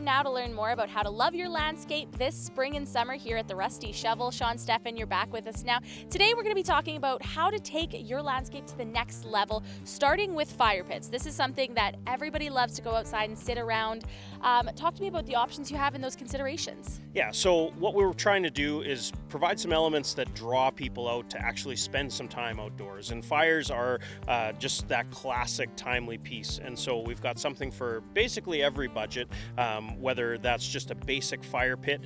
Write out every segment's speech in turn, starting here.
time now to learn more about how to love your landscape this spring and summer here at the Rusty Shovel. Sean, Stefan, you're back with us now. Today we're going to be talking about how to take your landscape to the next level, starting with fire pits. This is something that everybody loves to go outside and sit around. Talk to me about the options you have in those considerations. Yeah, so what we were trying to do is provide some elements that draw people out to actually spend some time outdoors. And fires are just that classic timely piece. And so we've got something for basically every budget, whether that's just a basic fire pit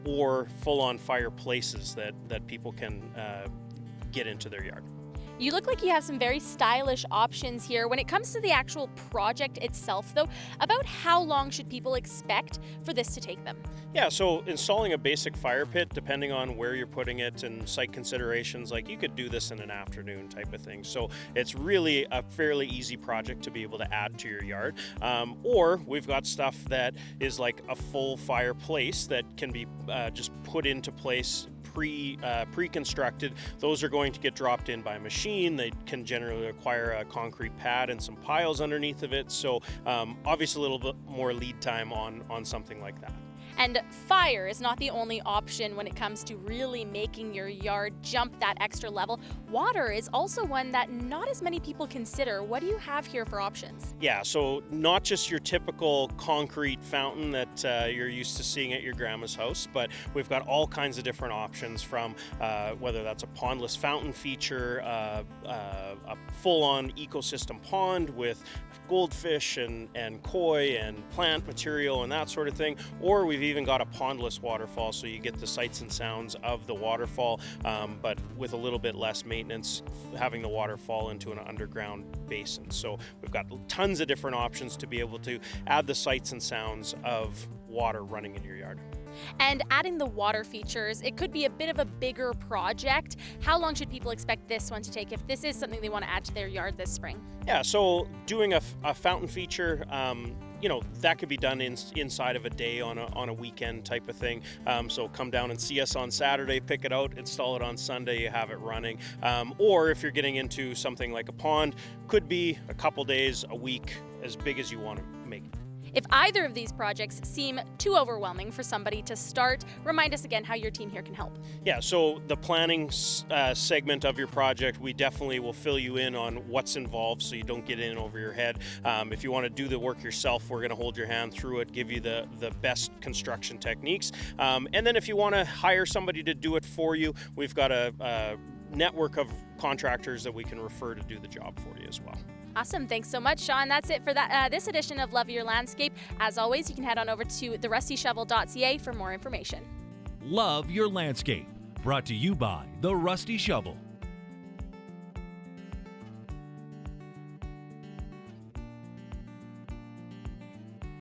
or full-on fireplaces that people can get into their yard. You look like you have some very stylish options here. When it comes to the actual project itself, though, about how long should people expect for this to take them? Yeah, so installing a basic fire pit, depending on where you're putting it and site considerations, like you could do this in an afternoon type of thing. So it's really a fairly easy project to be able to add to your yard. Or we've got stuff that is like a full fireplace that can be just put into place pre-constructed. Those are going to get dropped in by machine. They can generally require a concrete pad and some piles underneath of it. So obviously a little bit more lead time on something like that. And fire is not the only option when it comes to really making your yard jump that extra level. Water is also one that not as many people consider. What do you have here for options? Yeah, so not just your typical concrete fountain that you're used to seeing at your grandma's house, but we've got all kinds of different options from whether that's a pondless fountain feature, a full-on ecosystem pond with goldfish and koi and plant material and that sort of thing, or we've even got a pondless waterfall, so you get the sights and sounds of the waterfall, but with a little bit less maintenance, having the water fall into an underground basin. So we've got tons of different options to be able to add the sights and sounds of water running in your yard. And adding the water features, it could be a bit of a bigger project. How long should people expect this one to take if this is something they want to add to their yard this spring? Yeah, so doing a fountain feature, that could be done inside of a day on a weekend type of thing. So come down and see us on Saturday, pick it out, install it on Sunday, you have it running. Or if you're getting into something like a pond, could be a couple days, a week, as big as you want to make it. If either of these projects seem too overwhelming for somebody to start, remind us again how your team here can help. Yeah, so the planning segment of your project, we definitely will fill you in on what's involved so you don't get in over your head. If you want to do the work yourself, we're going to hold your hand through it, give you the best construction techniques. And then if you want to hire somebody to do it for you, we've got a network of contractors that we can refer to do the job for you as well. Awesome. Thanks so much, Sean. That's it for this edition of Love Your Landscape. As always, you can head on over to therustyshovel.ca for more information. Love Your Landscape, brought to you by The Rusty Shovel.